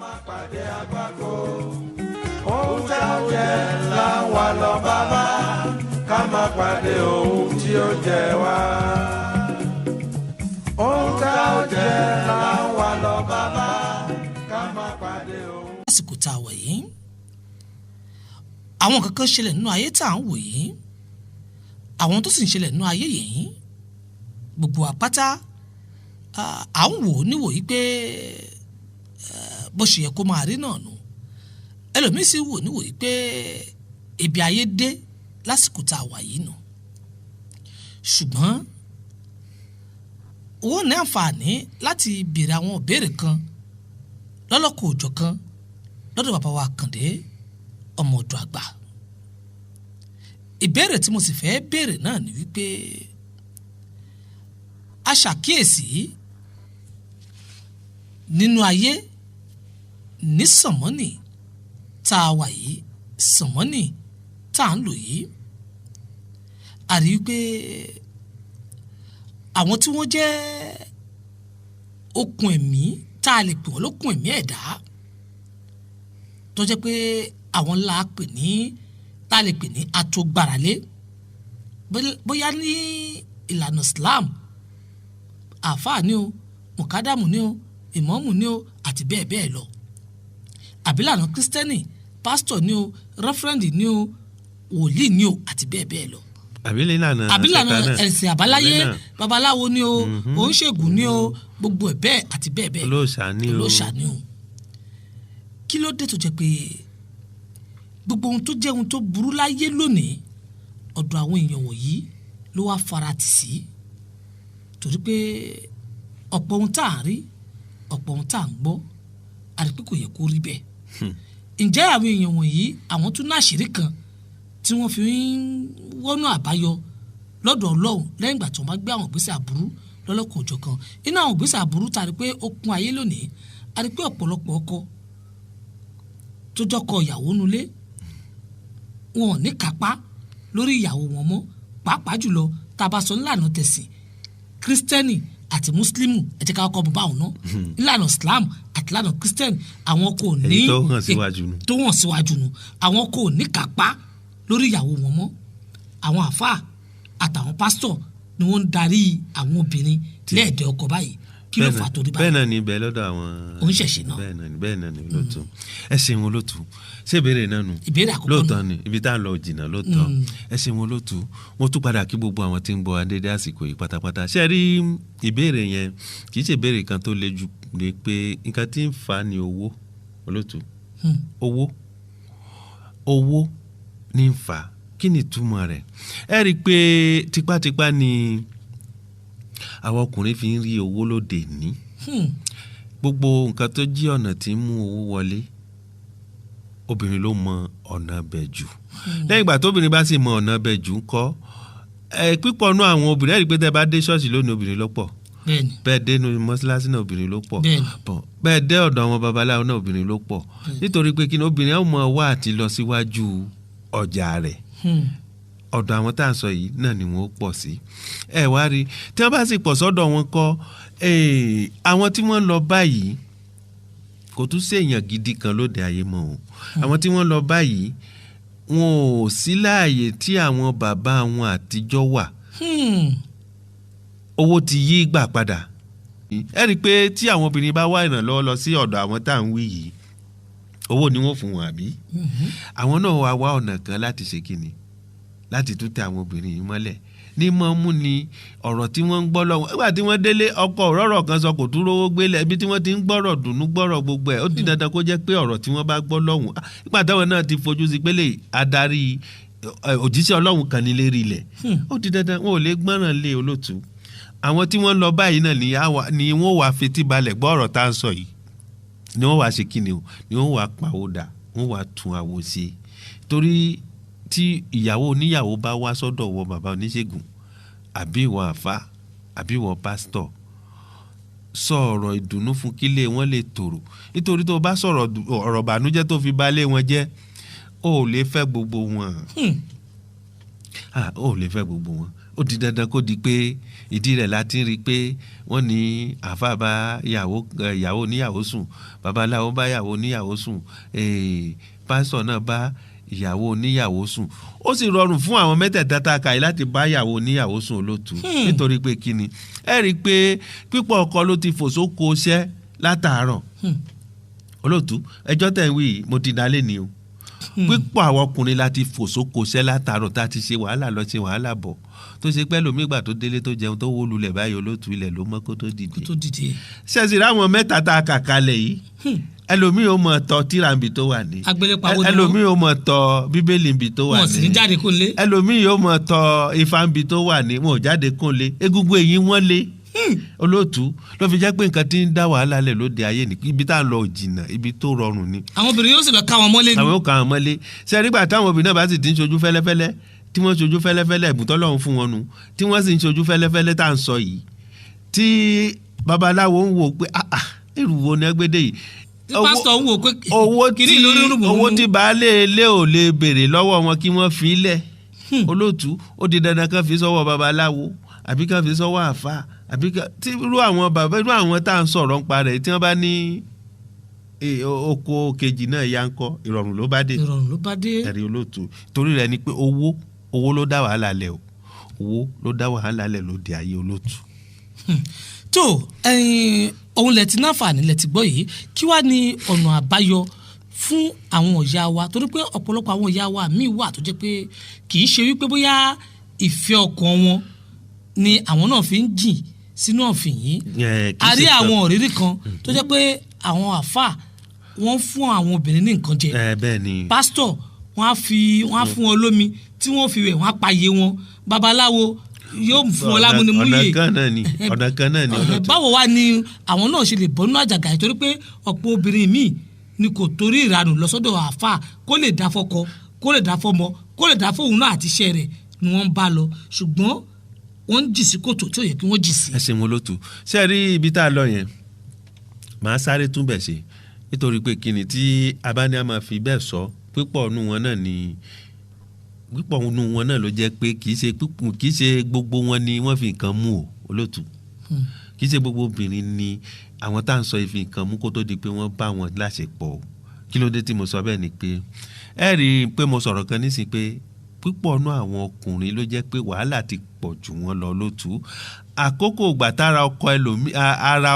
má pàdé àgbákò ohun tá ó jẹ là ń wá lọ bàbá ká má pàdé ohun tí ó jẹ wá. Ohun tá ó jẹ là ń wá lọ bàbá ká má pàdé ohun. Lásìkò tá a wà yìí àwọn kankan ṣẹlẹ̀ nínú ayé tá à ń wò yìí àwọn tó sì ń ṣẹlẹ̀ nínú ayé yìí gbogbo àpáta à ń wò níwò yìí pé bó ṣe yẹ kó máa rí náà nù ẹlòmíì sì wò níwò yìí pé ibi ayé dé lásìkò tá a wà yìí nù ṣùgbọ́n owó ní àǹfààní láti béèrè àwọn ìbéèrè kan lọ́lọ́kọ̀ òjọ̀ kan lọ́dọ̀ bàbá wa Akande Ọmọọdọagba ìbéèrè tí mo sì fẹ́ béèrè náà ni wípé a ṣàkíyèsí nínú ayé ní sànmọ́nì tá a wà yìí sànmọ́nì tá a ń lò yìí a rí i pé àwọn tí wọ́n jẹ́ okùn ẹ̀mí tá a lè pè wọ́n lókùn ẹ̀mí ẹ̀dá tó jẹ́ pé àwọn ńlá pè ní tá a lè pè ní atògbáralé bóyá ní ìlànà Islam àfáà ni o mùkádàmù ni o ìmọ̀ọ́mù ni o àti bẹ́ẹ̀ bẹ́ẹ̀ lọ àbílànà kírísítẹ́nì pásítọ̀ ni o rẹ́fúrẹ́ǹdì ni o wòlíì ni o àti bẹ́ẹ̀ bẹ́ẹ̀ lọ àbílànà ẹ̀sìn àbáláyé babaláwo ni o oníṣègùn ni o gbogbo ẹ̀ bẹ́ẹ̀ àti bẹ́ẹ̀ bẹ́ẹ̀ olóòṣà ni o kí ló dé tó jẹ́ pé gbogbo ohun tó jẹ́ ohun tó burú láyé lónìí ọ̀dọ̀ àwọn èèyàn wọ̀nyí ló wá faratì sí torí pé ọ̀pọ̀ ohun tá à ń rí ọ̀pọ̀ ohun tá à ń gbọ́ àti pé kò yẹ kó rí bẹ́ẹ̀ ǹjẹ́ àwọn èèyàn wọ̀nyí àwọn tún náà àṣírí kan tí wọ́n fi ń wọ́nà àbáyọ lọ́dọ̀ Ọlọ́run lẹ́yìn ìgbà tí wọ́n bá gbé àwọn ìgbésẹ̀ aburú lọ́lọ́kọ̀ òjọ̀ kan inú àwọn ìgbésẹ̀ aburú tá a rí pé ó kún ayé lónìí a rí pé ọ̀pọ̀lọpọ̀ ọkọ tó jọkọ ìyàwó nulẹ̀ wọn ò ní kápá lórí ìyàwó wọn mọ́ pàápàá jùlọ tá a bá sọ nílànà tẹ̀sìn kírísítẹ́nì àti mùsùlùmù ẹ jẹ́ ká kọ́ bọ́ báwọn náà nílànà Islam àti nílànà kírísítẹ́nì àwọn kò ní tó hàn síwájú nu àwọn kò ní kápá lórí ìyàwó wọn mọ́ àwọn àfáà àtàwọn pásítọ̀ ni wọ́n ń darí àwọn obìnrin lẹ́ẹ̀dẹ̀ ọkọ báyìí kí ló fà torí báyìí. bẹ́ẹ̀ náà ni bẹ́ẹ̀ lọ́dọ̀ àwọn oníṣẹ̀ṣe náà bẹ́ẹ̀ náà ni lóòótọ́ ẹ ṣeun olóòtú ṣé ìbéèrè náà nù ìbéèrè àkọ́kọ́ lóòótọ́ ni ibi tá à ń lọ jìnnà lóòótọ́ ẹ ṣeun olóòtú mo tún padà kí gbogbo àwọn tí ń gbọ́ adédé àsìkò yìí pátápátá ṣé ẹ rí ìbéèrè yẹn kì í ṣe ìbéèrè kan tó le jù ní pé nǹkan tí ń fà á ni owó olóòtú owó ní ń fà á kí ni ìtumọ̀ rẹ̀ ẹ rí i pé tipátipá ni àwọn ọkùnrin fi ń rí owó lóde ní gbogbo nǹkan tó jí ọ̀nà tí ń mú owó wọlé obìnrin ló mọ ọ̀nà bẹ̀ jù lẹ́yìn ìgbà tóbìnrin bá sì mọ ọ̀nà bẹ̀ jù ń kọ́ pípọ̀ nú àwọn obìnrin ẹ̀ rí i pé tẹ́ bá dé ṣọ́ọ̀ṣì lónìí obìnrin ló pọ̀ bẹ́ẹ̀ dé nu mọ́ṣáláṣí náà obìnrin ló pọ̀ bẹ́ẹ̀ dé ọ̀dọ̀ àwọn babaláwo náà obìnrin ló pọ̀ nítorí pé kí ni obìnrin á mọ wá àti lọ síwájú ọjà rẹ̀ ọ̀dọ̀ àwọn tá à ń sọ yìí náà ni wọ́n pọ̀ sí ẹ wá rí tí wọ́n bá sì pọ̀ sọ́dọ̀ wọn kọ́ àwọn tí wọ́n lọ báyìí kò tún sí èèyàn gidi kan lóde ayé mọ́ o àwọn tí wọ́n lọ báyìí wọn ò sí láàyè tí àwọn bàbá wọn àtijọ́ wà owó ti yí gbà padà ẹ rí i pé tí àwọn obìnrin bá wá ìrànlọ́wọ́ lọ sí ọ̀dọ̀ àwọn tá à ń wí yìí owó ni wọ́n fún wọn àbí àwọn náà wá ọ̀nà kan láti ṣe kíni láti tún tẹ àwọn obìnrin yìí mọ́lẹ̀ ní mọ́ mú ni ọ̀rọ̀ tí wọ́n ń gbọ́ lọ́wọ́ nígbà tí wọ́n délé ọkọ ọ̀rọ̀ kan sọ kò tún rówó gbélé ibi tí wọ́n ti ń gbọ́rọ̀ dùnú gbọ́rọ̀ gbogbo ẹ̀ ó di dandan kó jẹ́ pé ọ̀rọ̀ tí wọ́n bá gbọ́ lọ́hùn nígbà táwọn náà ti fojú sí pé lè adarí òjíṣẹ́ Ọlọ́run kan ní lérí ilẹ̀ ó di dandan wọn ò lè gbọ́ràn lé olóòtú àwọn tí wọ́n lọ báyìí náà ni wọ́n wàá fetí balẹ̀ gbọ́ ọ̀rọ̀ tá à ń sọ yìí ni wọ́n wàá ṣe kíni o ni wọ́n wàá pàwọ́dà wọ́n wàá tún àwo ṣe torí tí ìyàwó oníyàwó bá wá sọ́dọ̀ wọ bàbá oníṣègùn àbí ìwọ àfá àbí ìwọ pásítọ̀ sọ ọ̀rọ̀ ìdùnnú fún kílé wọn lè tòrò nítorí tó bá sọ̀rọ̀ ọ̀rọ̀ bànújẹ́ tó fi balé wọn jẹ́ ó lè fẹ́ gbogbo wọn ó lè fẹ́ gbogbo wọn ó di dandan kó di pé ìdí rẹ̀ láti rí pé wọ́n ní àáfàá bá ìyàwó níyàwó sùn babaláwo bá ìyàwó níyàwó sùn pásítọ̀ náà bá ìyàwó níyàwó sùn ó sì rọrùn fún àwọn mẹ́tẹ̀ẹ̀ta tá a kà yìí láti bá ìyàwó níyàwó sùn olóòtú nítorí pé kíni ẹ rí i pé pípọ̀ ọkọ ló ti fò sóko iṣẹ́ látàárọ̀ olóòtú ẹjọ́ tẹ̀ ń wí yìí mo ti dálé ni o pípọ̀ àwọn ọkùnrin láti fò sóko iṣẹ́ látàárọ̀ tá a ti ṣe wàhálà lọ ṣe wàhálà bọ̀ tó ṣe pẹ́ lómìgbà tó délé tó jẹun tó wó lulẹ̀ báyìí olóòtú ilẹ̀ ló mọ́ kó tó dìde ṣẹ́sì ráwọn mẹ́ta tá a kà kalẹ̀ yìí ẹlòmíì ó mọ̀ tọ tírambi tó wà ní ẹlòmíì ó mọ̀ tọ bíbélì nbi tó wà ní ẹlòmíì ó mọ̀ tọ ifáǹbi tó wà ní wọn ò jáde kúnlé egungun èyí wọ́n lé olóòtú ló fi jẹ́ pé nǹkan tí ń dá wàhálà lẹ̀ lóde ayé ní ibi tá à ń lọ jìnnà ibi tó rọrùn ni. àwọn obìnrin yóò sì lọ ká wọn mọ́lé ni. àwọn yóò ká wọn mọ́lé ṣe nígbà táwọn obìnrin náà bá sì ti ń ṣojú fẹ́lẹ́fẹ́lẹ́ tí wọ́n ṣojú fẹ́lẹ́fẹ́lẹ́ ẹ̀bùn tọ́lọ́run fún wọn nu tí wọ́n sì ń ṣojú fẹ́lẹ́fẹ́lẹ́ tá à ń sọ yìí tí babaláwo ń wò pé èrú wo ni ẹgbẹ́dẹ́ yìí pásítọ̀ ń wò pé owó tí baálé ilé ò lè béèrè lọ́wọ́ wọn kí wọ́n fi lẹ̀ olóòtú ó di dandan kan fi sọ́wọ́ babaláwo àbí kan fi sọ́wọ́ àfáà àbí tí irú àwọn bàbá irú àwọn tá à ń sọ̀rọ̀ ń pa rẹ̀ tí wọ́n bá ní oko kejì náà ya ń kọ́ ìrọ̀rùn ló bá dé ẹ̀rí olóòtú torí rẹ̀ ni pé owó ló dá wàhálà lẹ̀ o owó ló dá wàhálà lẹ̀ lóde ayé olóòtú. tó ohun lẹ ti náfààní lẹ ti gbọ́ yìí kí wàá ní ọ̀nà àbáyọ fún àwọn ìyá wa torí pé ọ̀pọ̀lọpọ̀ àwọn ìyá wa míì wà tó jẹ́ pé kì í ṣe wípé bóyá ìfẹ́ ọkàn wọn ni àwọn náà fi ń jìn sínú ọ̀fìn yìí a rí àwọn òrírí kan tó jẹ́ pé àwọn àáfàá wọ́n fún àwọn obìnrin ní nǹkan jẹ pásítọ̀ wọ́n á fún wọn lómi tí wọ́n fi wẹ̀ wọ́n á payé wọn babaláwo yóò fún wọn lámúnimúyè ọ̀nà kan náà ni báwo wá ni àwọn náà ṣe lè bọ́ nínú àjàgà yìí torí pé ọ̀pọ̀ obìnrin míì ni kò torí ìranù lọ sọ́dọ̀ àáfàá kó lè dá fọ́kọ kó lè dá fọ́mọ kó lè dá fóun náà àti iṣẹ́ rẹ̀ ni wọ́n ń bá lọ ṣùgbọ́n wọ́n ń jì sí kòtò tí ò yẹ kí wọ́n jì sí. ẹ ṣeun olóòtú ṣe rí ibi tá a lọ yẹn màá sáré tún bẹ̀ ṣe nítorí pé kíni tí abáni a máa fi bẹ́ẹ̀ sọ pípọ̀ nù wọn náà ló jẹ́ pé kì í ṣe gbogbo wọn ni wọ́n fi nǹkan mú o olóòtú kì í ṣe gbogbo obìnrin ni àwọn tá à ń sọ ìfi nǹkan mú kó tó di pé wọ́n bá wọn láṣepọ̀ o kí ló dé tí mo sọ bẹ́ẹ̀ ni pé ẹ rí i pé mo sọ̀rọ̀ kan nísìnyí pé púpọ̀ nú àwọn ọkùnrin ló jẹ́ pé wàhálà ti pọ̀ jù wọ́n lọ lótú àkókò ìgbà tára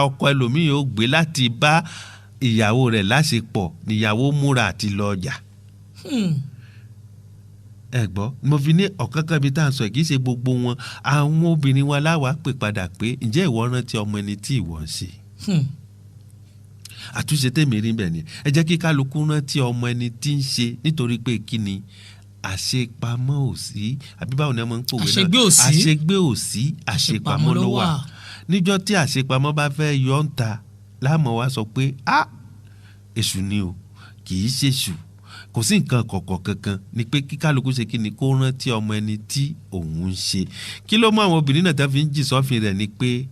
ọkọ ẹlòmíì yóò gbé láti bá ìyàwó rẹ̀ láṣepọ̀ níyàwó múra àti lọ ọjà ẹ gbọ́ mo fi ní ọ̀kan kan bíi tá à ń sọ kì í ṣe gbogbo wọn àwọn obìnrin wa láwàá pè padà pé ǹjẹ́ ìwọ rántí ọmọ ẹni tí ìwọ ń ṣe àtúnṣe tèmi rí bẹ́ẹ̀ ni ẹ jẹ́ kí kálukú rántí ọmọ ẹni tí ń ṣe nítorí pé kí ni àṣepamọ́ ò sí àbí báwo ni ẹ máa ń pòwe náà àṣegbé ò sí àṣepamọ́ ló wà níjọ́ tí àṣepamọ́ bá fẹ́ yọ ń ta láàmú wa sọ pé èṣù ni o kì í ṣèṣù kò sí nǹkan kọ̀kọ̀ kankan ni pé kí kálukú ṣe kí ni kó rántí ọmọ ẹni tí òun ń ṣe kí ló mú àwọn obìnrin náà tó fi ń jì sọ́fìn rẹ̀ ni pé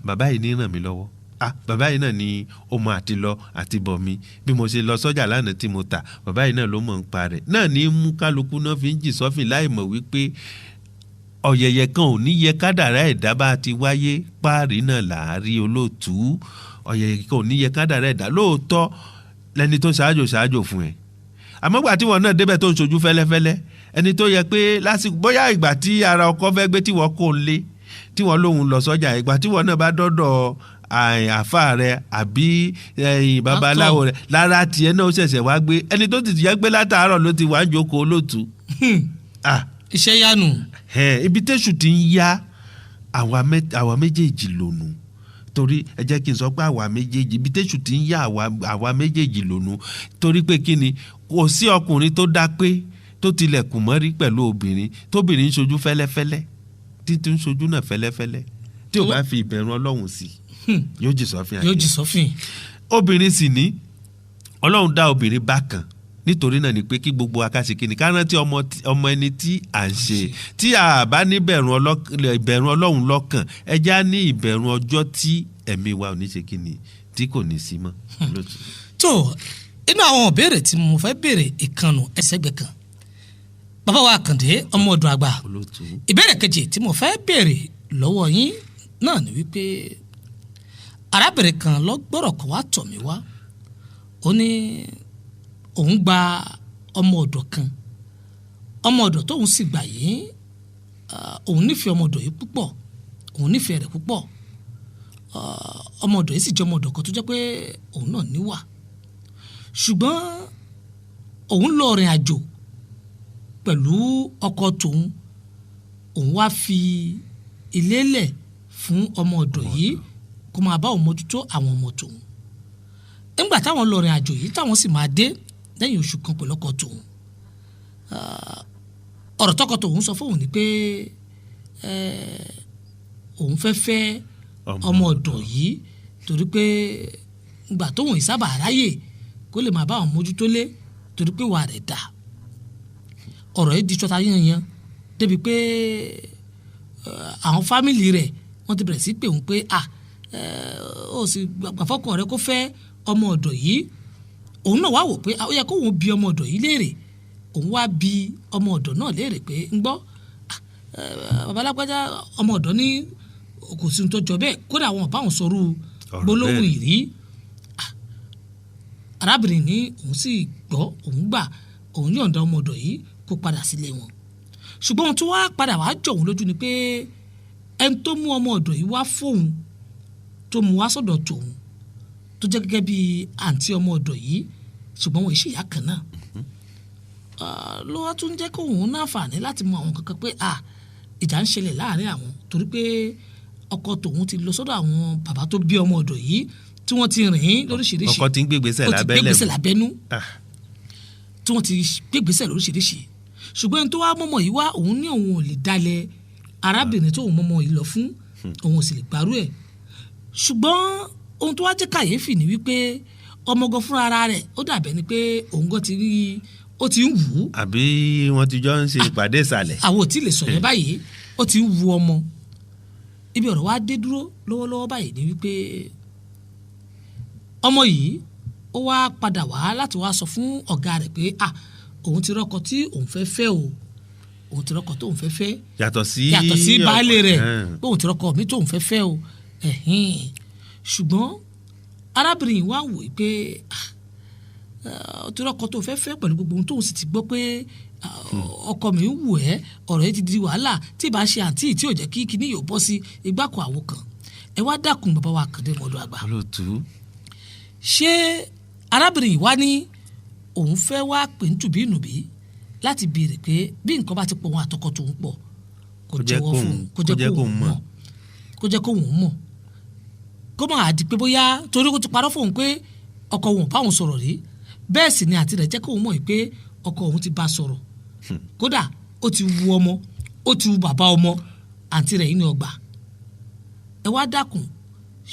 bàbá yìí ní ràn mí lọ́wọ́ bàbá yìí náà ni ó mọ àti lọ àti bọ̀ mi bí mo ṣe lọ sọ́jà lánàá tí mo tà bàbá yìí náà ló mọ̀ ń pa rẹ̀ náà ní mú kálukú náà fi ń jì sọ́fìn láì mọ̀ wípé ọ̀yẹ̀yẹ̀ kan ò ní yẹ kádàrá ẹ̀dá bá ti wáyé páàrí náà làárí olóòtú ọ̀yẹ̀yẹ̀ kan ò ní yẹ kádàrá ẹ̀dá lóòótọ́ lẹni tó ṣáájò fún ẹ àmọ́gbà tí wọ́n náà débẹ̀ tó ń ṣojú fẹ́lẹ́fẹ́lẹ́ ẹni tó yẹ pé lásìkò bóyá ìgbà tí ara ọkọ fẹ́ gbé tí wọ́n kò ń lé tí wọ́n lóhùn lọ sọ́jà ìgbà tí wọ́n náà bá dọ́dọ̀ àfa rẹ àbí babaláwo rẹ lára tiẹ̀ náà ó ṣẹ̀ṣẹ̀ wá gbé ẹni tó ti yẹ gbé látàárọ̀ ló ti wá ń jókòó olóòtú. iṣẹ́ yánu. ibi tẹ́sù ti ń yá àwa méjèèjì lónù torí ẹ jẹ́ kí n sọ pé àwa méjèèjì ibi tẹ́sù ti ń yá àwa méjèèjì lónù torí pé kí ni kò sí ọkùnrin tó dá pé tó tilẹ̀kùn mọ́rí pẹ̀lú obìnrin tóbìnrin ń ṣojú fẹ́lẹ́fẹ́lẹ́ títí ń ṣojú náà fẹ́lẹ́fẹ́lẹ́ tí ò bá fi ìbẹ̀rù Ọlọ́run sí yóò jì sọ́fìn obìnrin sì ní Ọlọ́run dá obìnrin bákan nítorí náà ni pé kí gbogbo akáṣe kí ni ká rántí ọmọ ẹni tí à ń ṣe tí a bá ní ìbẹ̀rù Ọlọ́run lọ́kàn ẹ já ní ìbẹ̀rù ọjọ́ tí ẹ̀mí wa ò ní ṣe kí ni tí kò ní sí mọ́. tó inú àwọn ìbéèrè tí mo fẹ́ béèrè ìkànnù ẹsẹ̀gbẹ̀ kan bàbá wa Akande Ọmọọdọagba ìbéèrè kejì tí mo fẹ́ béèrè lọ́wọ́ yín náà ni wípé arábìnrin kan lọ gbọ́rọ̀ kan wá tọ̀ mí wá ó ní òun gba ọmọ ọ̀dọ̀ kan ọmọ ọ̀dọ̀ tóun sì gbà yìí òun nífẹ̀ẹ́ ọmọ ọ̀dọ̀ yìí púpọ̀ òun nífẹ̀ẹ́ rẹ̀ púpọ̀ ọmọ ọ̀dọ̀ yìí sì jẹ́ ọmọ ọ̀dọ̀ kan tó jẹ́ pé òun náà níwà ṣùgbọ́n òun lọ rìn àjò pẹ̀lú ọkọ tòun òun wá fi ilé lẹ̀ fún ọmọ ọ̀dọ̀ yìí kó máa bá òun mójútó àwọn ọmọ tòun nígbà táwọn lọ rìn àjò yìí táwọn sì máa dé lẹ́yìn oṣù kan pẹ̀lú ọkọ tòun ọ̀rọ̀ tọkọ tòun sọ fóun ni pé òun fẹ́ fẹ́ ọmọ ọ̀dọ̀ yìí torí pé ìgbà tóun ìsábà ráyè kó lè máa bá àwọn mójútó lé torí pé wà rẹ̀ dà ọ̀rọ̀ yìí di ṣọ́ta yanyan débi pé àwọn fámìlì rẹ̀ wọ́n ti bẹ̀rẹ̀ sí pé òun pé ó sì gbàfọ́kọ rẹ̀ kó fẹ́ ọmọ ọ̀dọ̀ yìí òun náà wá wò pé ó yẹ kó òun bi ọmọ ọ̀dọ̀ yìí léèrè òun wá bi ọmọ ọ̀dọ̀ náà léèrè pé ń gbọ́ babalágbájá ọmọ ọ̀dọ̀ ní kò sí ohun tó jọ bẹ́ẹ̀ kódà wọn bá wọn sọrú gbólóhùn ìrí arábìnrin ní òun sì gbọ́ òun gbà òun yọ̀ǹda ọmọ ọ̀dọ̀ yìí kó padà sílé wọn ṣùgbọ́n ohun tó wá padà wá jọ òun lójú ni pé ẹni tó mú ọmọ ọ̀dọ̀ yìí wá fóun tó mú wá sọ́dọ̀ tòun tó jẹ́ gẹ́gẹ́ bí àǹtí ọmọ ọ̀dọ̀ yìí ṣùgbọ́n wọn ìṣe ìyá kan náà ló wá tún jẹ́ kóun náfààní láti mọ àwọn kankan pé ìjà ń ṣẹlẹ̀ láàrin àwọn torí pé ọkọ tòun ti lọ sọ́dọ̀ àwọn bàbá tó bí ọmọ ọ̀dọ̀ yìí tí wọ́n ti rìn lóríṣiríṣi ọkọ ti ń gbégbèsè lábẹ́nú tí wọ́n ti gbégbèsè lóríṣiríṣi ṣùgbọ́n ẹni tó wá mọ́mọ́ yìí wá òun ní òun ò lè dalẹ̀ arábìnrin tó òun mọ́mọ́ yìí lọ fún òun ò sì lè gbárù ẹ̀ ṣùgbọ́n ohun tó wá jẹ́ kàyéfì ni wípé ọmọgan fúnra ara rẹ̀ ó dàbẹ̀ ni pé òun gan ti rí ó ti ń wù ú. àbí wọ́n ti jọ ń ṣe ìpàdé ìsàlẹ̀. àwọn ò tí ì lè sọ yẹn báyìí ó ti ń wu ọmọ ibi ọ̀rọ̀ wa dé dúró lọ́wọ́lọ́wọ́ báyìí ni wípé ọmọ yìí ó wá padà wá láti wá sọ fún ọ̀gá rẹ̀ pé òun ti rọ́kọ tí òun fẹ́ fẹ́ o òun ti rọ́kọ tó òun fẹ́ fẹ́ yàtọ̀ sí baálé rẹ̀ pé òun ti rọ́kọ mi tó òun fẹ́ fẹ́ o ṣùgbọ́n arábìnrin yìí wá wò ó pé ó ti rọ́kọ tó fẹ́ fẹ́ pẹ̀lú gbogbo ohun tóun sì ti gbọ́ pé ọkọ mi ń wù ẹ́ ọ̀rọ̀ yìí ti di wàhálà tí ìbá ṣe àǹtí tí ò jẹ́ kí kíní yóò bọ́ sí igbáko àwo kan ẹ wá dákun bàbá wa Akande Ọmọọdọagba. ṣé arábìnrin yìí wá ní òun fẹ́ wá pè ń tùbí nùbí láti béèrè pé bí nǹkan bá ti pọ̀ wọn àtọkọ tòun pọ̀ kó jẹ́wọ́ fún un kó jẹ́ kóun mọ̀ kó máa di pé bóyá torí kó ti parọ́ fóun pé ọkọ òun bá òun sọ̀rọ̀ rí bẹ́ẹ̀ sì ni àti rẹ̀ jẹ́ kóun mọ̀ pé ọkọ òun ti bá sọ̀rọ̀ kódà ó ti wu ọmọ ó ti wu bàbá ọmọ àǹtí rẹ̀ yìí ní ọgbà ẹ wá dákun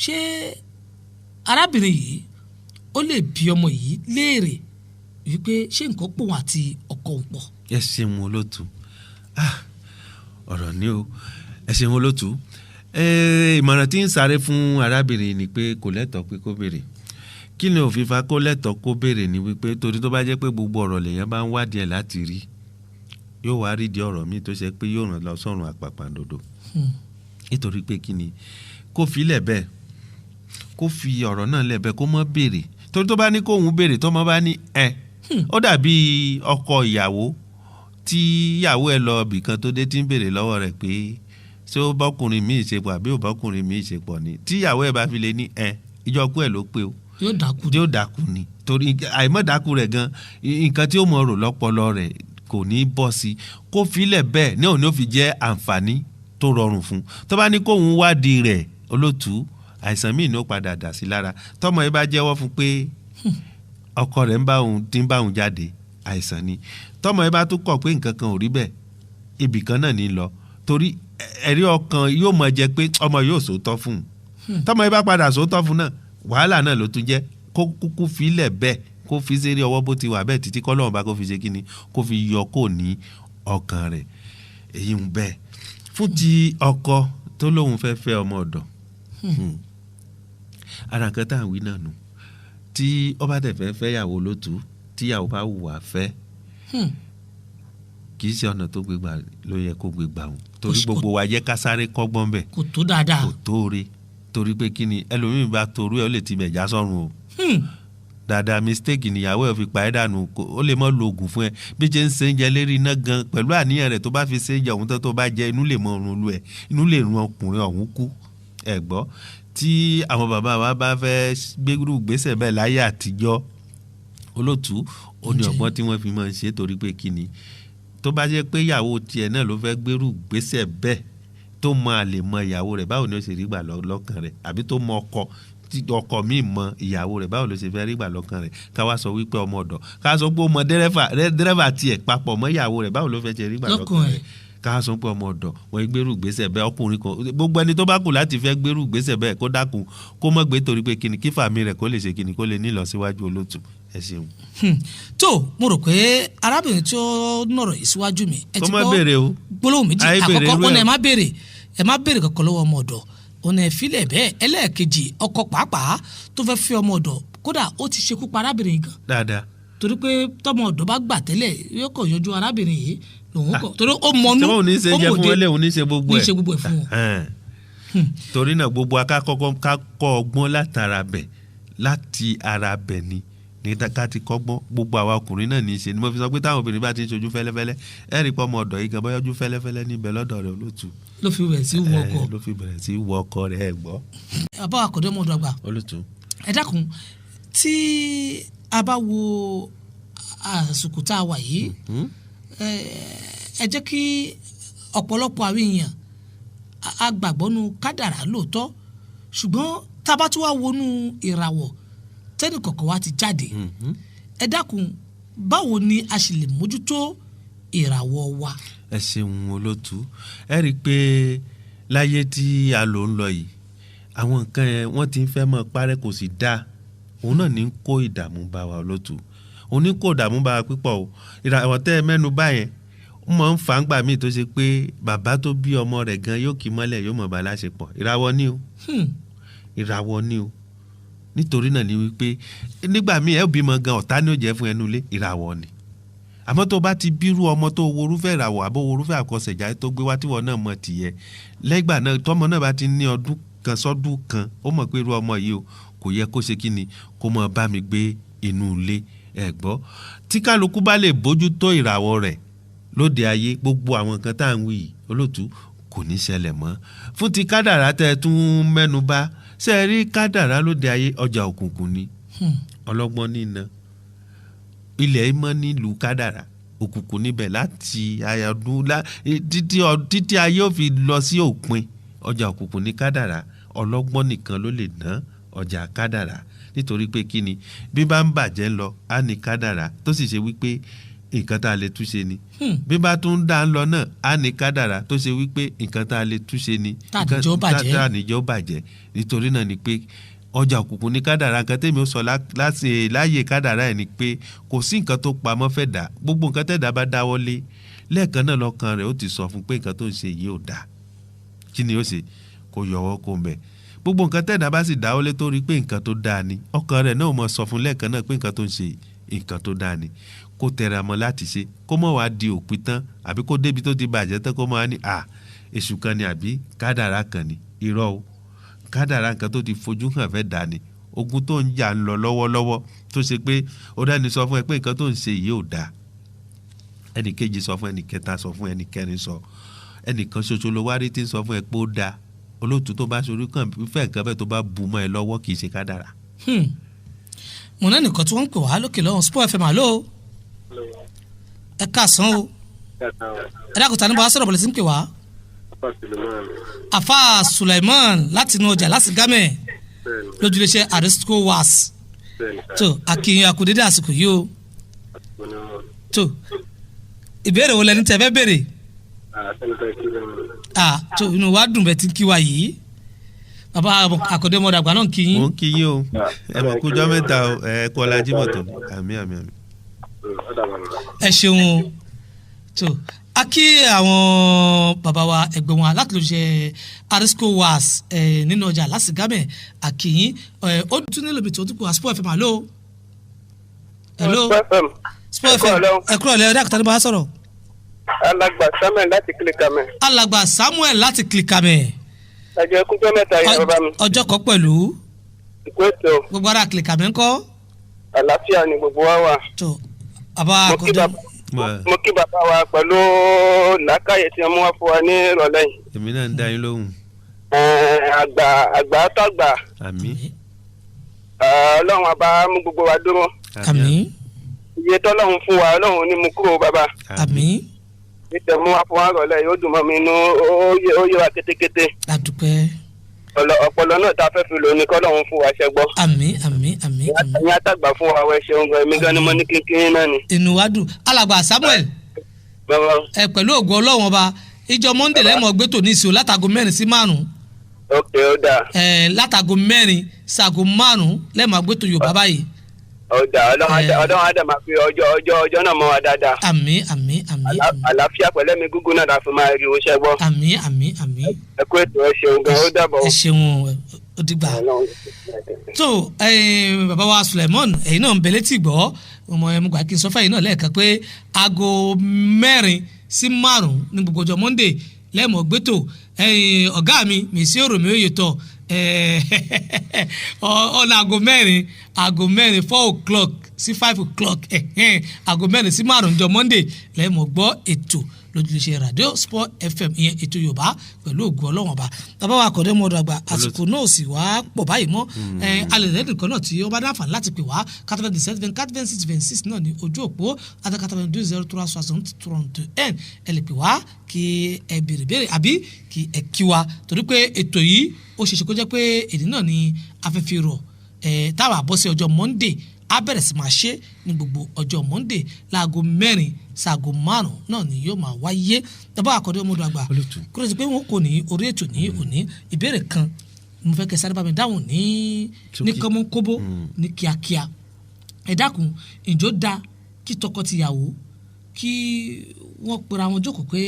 ṣé arábìnrin yìí ó lè bí ọmọ yìí léèrè wípé ṣé nǹkan pọ̀ wọn àti ọkọ òun pọ̀. ẹ ṣeun olótú ọ̀rọ̀ ni o ẹ ṣeun olótú ìmọ̀ràn tí ń sáré fún arábìnrin ni pé kò lẹ́tọ̀ọ́ pé kó béèrè kí ni òfin fa kó lẹ́tọ̀ọ́ kó béèrè ni wípé torí tó bá jẹ́ pé gbogbo ọ̀rọ̀ lèèyàn bá ń wádìí ẹ̀ láti rí yóò wá rí di ọ̀rọ̀ míì tó ṣe pé yóò ràn lọ sọ́run àpàpàǹdodo nítorí pé kí ni kó fi lẹ̀ bẹ́ẹ̀ kó fi ọ̀rọ̀ náà lẹ̀ bẹ́ẹ̀ kó má béèrè torí tó bá ní kóun béèrè tó má bá ní ó dàbí ọkọ ìyàwó tí ìyàwó ẹ̀ lọ bìkan tó dé tí ń béèrè lọ́wọ́ rẹ̀ pé ṣé ó bọ́kùnrin míì ṣe pọ̀ àbí ò bọ́kùnrin míì ṣe pọ̀ ni tí ìyàwó ẹ̀ bá fi lè ní ìjọkú ẹ̀ ló pé o yóò dákú ni torí àìmọ́ dákú rẹ̀ gan nǹkan tí ó mọ̀ rò lọ́pọlọ rẹ̀ kò ní bọ́ sí kó filẹ̀ bẹ́ẹ̀ ní òní ó fi jẹ́ àǹfààní tó rọrùn fún tó bá ní kóun wádìí rẹ̀ olótú àìsàn míì ní ó padà dà sí lára tọmọ yìí bá jẹ́wọ́ fún pé ọkọ rẹ̀ ń bá òun jáde àìsàn ni tọmọ yìí bá tún kọ̀ pé nǹkan kan ò rí bẹ́ẹ̀ ibì kan náà ní lọ torí ẹ̀rí ọkàn yóò mọ̀ jẹ́ pé ọmọ yóò sòótọ́ fún un tọmọ yìí bá padà sòótọ́ fún náà wàhálà náà ló tún jẹ́ kó kúkú filẹ̀ bẹ́ẹ̀ kó fi sẹ́rí ọwọ́ bó ti wà bẹ́ẹ̀ títí kọ́lọ́run bá kó fi ṣe kíni kó fi yọ kó ní ọkàn rẹ̀ èyí ń bẹ́ẹ̀ fún ti ọkọ tó lóun fẹ́ fẹ́ ọmọ ọ̀dọ̀ ara nǹkan tá à ń wí náà nù tí ó bá tẹ̀ fẹ́ yàwó lótú tíyàwó bá wù wá fẹ́ kì í ṣe ọ̀nà tó gbégbà ló yẹ kó gbégbà òun torí gbogbo wa jẹ́ ká sáré kọ́gbọ́n bẹ̀ kò tó dáadáa kò tó re torí pé kí ni ẹlòmíì bá torú ẹ̀ ó lè ti bẹ̀ já sọ́run o dáadáa mistake níyàwó ẹ̀ fi pa ẹ́ dànù ó lè mọ́ lo oògùn fún ẹ bí jẹ́ ń ṣe ń jẹ lérí iná gan pẹ̀lú àníyàn rẹ̀ tó bá fi ṣe ń jẹ òun tó bá jẹ inú lè mọ ọrùn lu ẹ̀ inú lè run ọkùnrin ọ̀hún kú ẹ̀ gbọ́ tí àwọn bàbá wa bá fẹ́ gbérù gbèsè bẹ́ẹ̀ láyé àtijọ́ olótú ó ní ọgbọ́n tí wọ́n fi máa ń ṣe torí pé kí ni tó bá jẹ́ pé ìyàwó tiẹ̀ náà ló fẹ́ gbérù gbèsè bẹ́ẹ̀ tó mọ àlè mọ ìyàwó rẹ̀ báwo ni ó ṣe rí gbà lọ́kàn rẹ̀ àbí tó mọ ọkọ míì mọ ìyàwó rẹ̀ báwo ló ṣe fẹ́ rí gbà lọ́kàn rẹ̀ ká wá sọ wípé ọmọ ọ̀dọ̀ ká sọ pé ó mọ dẹ́rẹ́fà tiẹ̀ papọ̀ mọ́ ìyàwó rẹ̀ báwo ló fẹ́ ṣe rí gbà lọ́kàn rẹ̀ ká sọ pé ọmọ ọ̀dọ̀ wọ́n gbérù gbèsè bẹ́ẹ̀ ọkùnrin kan gbogbo ẹni tó bá kù láti fẹ́ gbérù gbèsè bẹ́ẹ̀ kó dákun kó mọ̀ gbé torí pé kíni kí fàmí rẹ̀ kó lè ṣe kíni kó lè ní ìlọsíwájú olótù ẹ ṣeun. tó mo rò pé arábìnrin tí ó nọ̀rọ̀ yìí síwájú mi ẹ ti gbọ́ gbólóhùn méjì àkọ́kọ́ wọn ẹ má béèrè kankan lọ́wọ́ ọmọ ọ̀dọ̀ ọ̀nà ìfilẹ̀ bẹ́ẹ̀ ẹlẹ́ẹ̀kejì ọkọ pàápàá tó fẹ́ fi ọmọ ọ̀dọ̀ kódà ó ti ṣekú pa arábìnrin gan. dáadáa. torí pé tọmọ ọ̀dọ̀ bá gbà tẹ́lẹ̀ yóò kọ̀ yọjú arábìnrin yìí lòun kọ̀ torí ó mọnú ó mòde ó ní ṣe gbogbo ẹ̀ fún wọn. torí náà gbogbo akákọ́ ọgbọ́n láti ara bẹ̀ ni ní ká ti kọ́gbọ́n gbogbo àwa ọkùnrin náà ní í ṣe ni mo fi sọ pé táwọn obìnrin bá ti ń ṣojú fẹ́lẹ́fẹ́lẹ́ ẹ rí pọ́ ọmọ ọ̀dọ̀ yìí gan bọ́yọ́jú fẹ́lẹ́fẹ́lẹ́ níbẹ̀ lọ́dọ̀ rẹ̀ olótù. ló fi bẹ̀rẹ̀ sí wọ ọkọ rẹ̀ ẹ gbọ́. àbá Akande Ọmọọdọagba olótù. ẹ dákun tí a bá wo àsìkò tá a wà yìí ẹ jẹ́ kí ọ̀pọ̀lọpọ̀ àwọn èèyàn agbàgbọ́nu kádàrá lóòótọ́ ṣùgbọ́n tá a bá tún wá wọnú ìràwọ̀ tẹ́nì kọ̀ọ̀kan wa ti jáde ẹ dákun báwo ni a sì lè mójútó ìràwọ̀ wa. ẹ ṣeun olótú ẹ rí i pé láyé tí a lò ń lọ yìí àwọn nǹkan yẹn wọ́n ti ń fẹ́ mọ́ parẹ́ kò sì dáa òun náà ní kó ìdààmú bá wa olótú òun ní kó ìdààmú bá wa pípọ̀ o ìràwọ̀ tẹ́ ẹ mẹ́nu báyẹn ó mọ̀ ń fà ń gbà míì tó ṣe pé bàbá tó bí ọmọ rẹ̀ gan yóò kí mọ́lẹ̀ yóò mọ̀ bá láṣepọ̀ ìràwọ̀ ni o ìràwọ̀ ni o nítorí náà ni wípé nígbà míì ẹ bímọ gan ọ̀tá ni ó jẹ́ fún ẹnu ilé ìràwọ̀ ni àmọ́ tó bá ti bírú ọmọ tó worúfẹ́ ìràwọ̀ àbó worúfẹ́ àkọsẹ̀já tó gbé wá tíwọ́ náà mọ̀ tìyẹ lẹ́gbà náà tọ́mọ náà bá ti ní ọdún kan sọ́dún kan ó mọ̀ pé irú ọmọ yìí o kò yẹ kó ṣe kí ni kó mọ̀ bá mi gbé inú ilé ẹ̀ gbọ́ tí kálukú bá lè bójú tó ìràwọ̀ rẹ̀ lóde ayé gbogbo àwọn nǹkan tá à ń wí yìí olóòtú kò ní ṣẹlẹ̀ mọ́ fún ti kádàrá tẹ́ tún mẹ́nu bà ṣe rí kádàrá lóde ayé ọjà òkùnkùn ni ọlọ́gbọ́n níná ilẹ̀ ìmọ̀ nílùú kádàrá òkùnkùn níbẹ̀ láti ayọ̀dún títí ayé ò fi lọ sí òpin ọjà òkùnkùn ní kádàrá ọlọ́gbọ́n nìkan ló lè ná ọjà kádàrá nítorí pé kí ni bí bá ń bàjẹ́ lọ á ní kádàrá tó sì ṣe wípé nǹkan tá a lè túnṣe ni bí bá tún dá ń lọ náà á ní kádàrá tó ṣe wípé nǹkan tá a lè túnṣe ni tàníjọ́ bàjẹ́ nítorí náà ni pé ọjà òkùnkùn ní kádàrá nǹkan tẹ́mi ó sọ láàyè kádàrá ẹ̀ ni pé kò sí nǹkan tó pamọ́ fẹ́ dà gbogbo nǹkan tẹ́dá bá dáwọ́lé lẹ́ẹ̀kan náà lọ́kàn rẹ̀ ó ti sọ fún pé nǹkan tó ń ṣe yìí ò dáa kí ni ó ṣe kó yọwọ́ kó mbẹ̀ gbogbo nǹkan tẹ́dá bá sì dáwọ́lé tó rí pé nǹkan tó dáa ni ọkàn rẹ̀ náà mọ̀ sọ fún lẹ́ẹ̀kan náà pé nǹkan tó ń ṣe nǹkan tó dáa ni kó tẹra mọ́ láti ṣe kó mọ̀ wá di òpin tán àbí kó débi tó ti bàjẹ́ tán kó máa ní èṣù kan ni àbí kádàrá kan ni irọ́ o kádàrá nǹkan tó ti fojú hàn fẹ́ dà ní ogun tó ń jà ń lọ lọ́wọ́lọ́wọ́ tó ṣe pé ó dání sọ fún ẹ pé nǹkan tó ń ṣe yìí ò dáa ẹnì kejì sọ fún ẹnì kẹta sọ fún ẹnì kẹrin sọ ẹnìkan ṣoṣo ló wá rí tí ń sọ fún ẹ pé ó dáa olóòtú tó bá ṣorí kàn fẹ́ nǹkan bẹ́ẹ̀ tó bá bu mọ́ ẹ lọ́wọ́ kì í ṣe kádàrá. mo náà nìkan tí wọ́n ń pè wá lókè lọ́wọ́ Sport FM àlọ́ ẹ káàsán o ẹ dákúta níbo asọ̀rọ̀ bọ̀lẹ̀ sí ń pè wá. Afa Sulaiman láti inú ọjà láti gámẹ̀ lójúléṣẹ́ àdìsíkò wàs tó akínyìn akudédé àsìkò yìí o tó ìbéèrè wo lẹni tẹ́ fẹ́ béèrè tó inú wa dùn bẹ́ẹ̀ tí kí wa yìí bàbá Akande Ọmọọdọagba náà kí yín. mo ń kí yín o ẹ mọ̀ kújọ́ mẹ́ta o ẹ kọ́ ọlájí mọ̀tò àmín. ẹ ṣeun o tó a kí àwọn bàbá wa ẹgbẹ́ wọn láti lè ṣe arisco was nínú ọjà lásìgámẹ̀ àkìyìn ó tún nílò ibi tó tún kù wá Sport FM àlọ́ hello Sport FM ẹ kúrò lẹ́yìn ọdẹ àkùtà ní bá a sọ̀rọ̀. alagba Samuel láti Kílíkàmẹ́. alagba Samuel láti Kílíkàmẹ́. ẹjọ kújọ mẹ́ta yẹn bàbá mi. ọjọ́ kan pẹ̀lú. ìpèsè. gbogbo ara Kílíkàmẹ́ ńkọ́. àlàáfíà ni gbogbo wa wà. tó àbá àkọjọ. mo kí bàbá wa pẹ̀lú làákàyè tí wọ́n mú wá fún wa ní ìrọ̀lẹ́ yìí. èmi náà ń dá yín lóhùn. àgbà tàgbà. àmín. ọlọ́run àbá mú gbogbo wa dúró. àmín. iye tọ́lọ́run fún wa ọlọ́run ní mú kúrò bàbá. àmín. nítorí mú wá fún wa ìrọ̀lẹ́ yìí ó dùn mọ́ mi inú ó yé wa kétékété. adúpẹ́. ọpọlọ náà tá a fẹ́ fi lò ní kọ́lọ́run fún wa ṣẹ́gbọ́. àmín àmín àmín àmín. ìyá tàgbà fún wa wẹ́ ṣeun gan èmi gan ni mo ní kínkín náà ni. inú wa dùn alàgbà Samuel pẹ̀lú ògo Ọlọ́run ọba ìjọ Monday lẹ́mọ̀ gbé tòní sí o látago 4 sí 5. ok ó dáa. látago 4 sago 5 lẹ́mọ̀ gbé tó Yorùbá báyìí. ó dáa ọlọ́run á dẹ̀ máa fi ọjọ́ náà mọ́ wa dáadáa. àmín àmín àmín. àlàáfíà pẹ̀lẹ́ mi gúngún náà la fi máa rí oṣẹ́ gbọ́. àmín àmín àmín. ẹ kú ètò ẹ ṣeun gan ó dàbọ̀. ẹ ṣeun ó dìgbà. tó bàbá wa Suleiman ẹ̀yin náà ń bẹ létí gbọ́ ọmọ ẹ̀ mú gbà kí n sọ fẹ́yìn náà lẹ́ẹ̀kan pé aago 4 sí 5 ní gbogbo ọjọ́ Monday lẹ́ẹ̀mọ̀ gbẹ́tò ọ̀gá mi mèsì òròmí òye tọ̀ ọ̀nà aago 4 4 o'clock sí 5 o'clock aago 4 sí 5 ọjọ́ Monday lẹ́ẹ̀mọ̀ gbọ́ ètò lójúlẹ̀ṣẹ̀ Radio Sport FM ìyẹn ètò Yorùbá pẹ̀lú ògùn Ọlọ́run ọba bàbá wa Akande Ọmọọdọagba àsìkò náà sì wá pọ̀ báyìí mọ́ alẹ́ nìkan náà tí ó bá dáǹfààní láti pè wá 97 náà ní ojú òpó àti 9203 ẹ lè pè wá kí ẹ béèrè béèrè àbí kí ẹ kí wa torí pé ètò yìí ó ṣeéṣe kó jẹ́ pé èdè náà ni afẹ́fẹ́ rọ̀ táwa bọ́ sí ọjọ́ Monday a bẹ̀rẹ̀ sí máa ṣe ní gbogbo ọjọ́ Monday láago 4 sáago 5 náà ni yóò máa wáyé bàbá Akande Ọmọọdọagba kúrò sí pé wọn kò ní orí ètò ní òní ìbéèrè kan mo fẹ́ kẹ́ sáré bá mi dáhùn ní kọ́mọ́kóbó ní kíákíá ẹ dákun ǹjọ́ da kí tọkọ-tìyàwó kí wọ́n pera wọn jókòó pé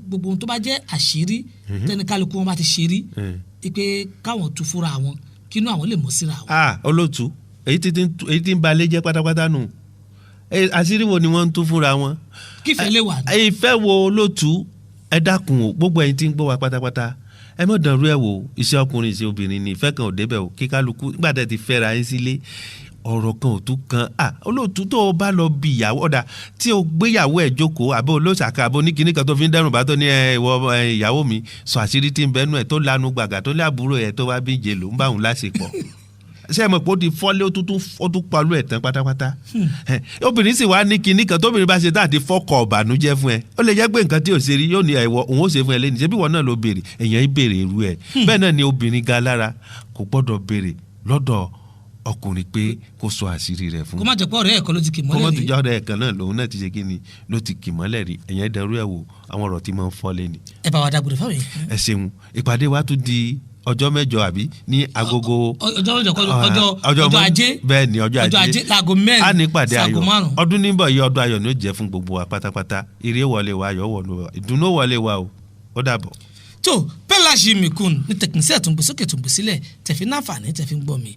gbogbo ohun tó bá jẹ́ àṣírí tẹnikálukú wọn bá ti ṣe rí pé káwọn tú fúnra wọn kínú àwọn lè mọ̀ síra wọn. olóòtú èyí tí ń balẹ̀ jẹ́ pátápátá nù àṣírí wo ni wọ́n ń tú fúnra wọn. kífẹ́ lè wà ní. ìfẹ́ wo olóòtú ẹ dákun o gbogbo ẹ̀yin tí ń gbọ́ wa pátápátá ẹ mọ̀ dànrú ẹ̀ wò iṣẹ́ ọkùnrin iṣẹ́ obìnrin ni ìfẹ́ kan ò débẹ̀ o kí kálukú nígbà tẹ́ ti fẹ́ra yín sílé ọ̀rọ̀ kan ò tún kan olóòtú tó o bá lọ bí ìyàwó ọ̀dà tí o gbéyàwó ẹ̀ jókòó àbó olóṣàkà àbó oníkìní kan tó fi ń dẹ́rùn bá tó ní ìwọ ìyàwó mi sọ àṣírí tí ń bẹ́nu ẹ̀ tó lanu gbàgà tó lé àbúrò ẹ̀ tó wá bí ìjẹ ló ń bá òun láṣepọ̀ ṣé ẹ mọ̀ pé ó ti fọ́lé ó tún palú ẹ̀ tán pátápátá obìnrin sì wá ní kinní kan tóbìnrin bá ṣe tá àti fọ́kọ̀ ọ̀bànújẹ́ fún ẹ ó lè jẹ́ pé nǹkan tí ò ṣe rí yóò ní ẹ̀wọ̀ òun ó ṣe fún ẹ lẹ́nu ṣé bí wọn náà ló béèrè èèyàn í béèrè irú ẹ̀ bẹ́ẹ̀ náà ni obìnrin ga lára kò gbọ́dọ̀ béèrè lọ́dọ̀ ọkùnrin pé kó sọ àṣírí rẹ̀ fún. kó má jẹ́ pé ọ̀rẹ́ ẹ̀kan ló ti kì mọ́lẹ̀ rí. kó má tún jẹ́ ọ̀rẹ́ ẹ̀kan náà lòun náà ti ṣe kíni ló ti kì mọ́lẹ̀ rí ẹ̀yẹn dẹrú ẹ̀ wò àwọn ọ̀rọ̀ tí máa ń fọ́ lẹ́ni. ẹ bá wa dágbére fáwọn yìí. ẹ ṣeun ìpàdé wa tún di ọjọ́ mẹ́jọ àbí ní agogo. ọjọ́ ajé. bẹ́ẹ̀ ni ọjọ́ ajé láago 4 a ní ìpàdé sáago ayọ̀ 5. ọdún níbọ̀ yìí ọdún ayọ̀ ni ó jẹ́ fún gbogbo wa pátápátá ire wọlé wa ayọ̀ wọlé wa ìdùnnú wọlé wa o ó dàbọ̀. tó pẹ́láṣí mikun ní tẹkinísẹ́ tó ń gbé sókè tó ń gbé sílẹ̀ tẹ̀fí náfààní tẹ̀fí ń gbọ́ mi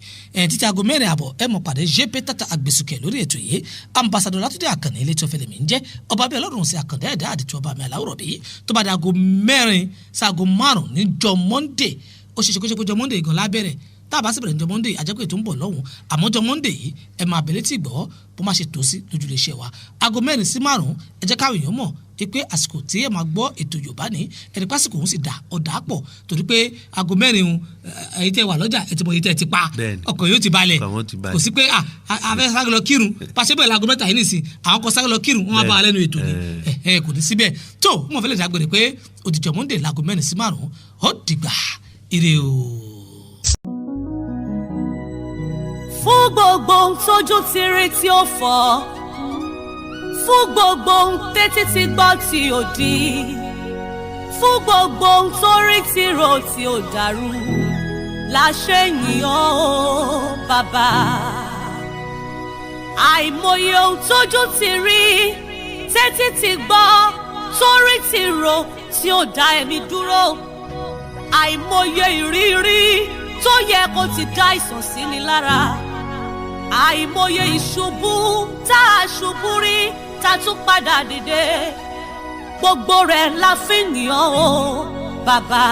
títí aago 4 àbọ̀ ẹ mọ̀ pàdé gp tata àgbèsùkẹ̀ lórí ètò yìí ambassador Látúndé Àkànní Eletiọfẹ lèmi ń jẹ́ ọba bíi ọlọ́run sí Àkàndé ẹ̀dá àdìtú ọba mi aláwòrán bíi tó bá dé aago 4 sáago 5 níjọ́ Monday ó ṣe ṣe kó ṣe pé jọ Monday gan lábẹ́rẹ̀ tá a bá sì bẹ̀rẹ̀ níjọ́ Monday àjẹpẹ́ tó ń bọ̀ lọ́hùn àmọ́ jọ Monday yìí ẹ máa bẹ̀rẹ̀ tí gbọ́ bó má ṣe tó sí lójúlé iṣẹ́ wa aago 4 sí 5 ẹ jẹ́ káwọn èèyàn mọ̀ pé àsìkò tí ẹ máa gbọ́ ètò Yorùbá ní ẹni pásìkò òun sì dà ọ̀dà pọ̀ torí pé aago 4 ẹ̀yin tẹ́ wà lọ́jà ẹ ti mọ èyí tẹ́ ti pa ọkọ̀ yóò ti balẹ̀ kò sí pé afẹ́ sáré lọ kírun pàṣẹ bẹ́ẹ̀ láago 3 yìí nìsín àwọn kan sáré lọ kírun wọn bá wa lẹ́nu ètò ni kò ní síbẹ̀ tó wọn fẹ́ lè dágbére pé òdìjọ́ Monday láago 4 sí 5 ó dìgbà ire o. fún gbogbo ohun tójú ti rí tí ó fọ́ fún gbogbo ohun tẹ́tí ti gbọ́ tí ò di fún gbogbo ohun tó rí tí rò tí ò dàrú la ṣe yìn ọ́ bàbá àìmọye ohun tójú ti rí tẹ́tí ti gbọ́ tó rí tí rò tí ò dá ẹ̀mí dúró àìmọye ìrírí tó yẹ kó ti dá ìsàn sí ni lára àìmọye ìṣubú tá a ṣubú rí ta tún padà dìde gbogbo rẹ̀ la fi ń yàn ó bàbá.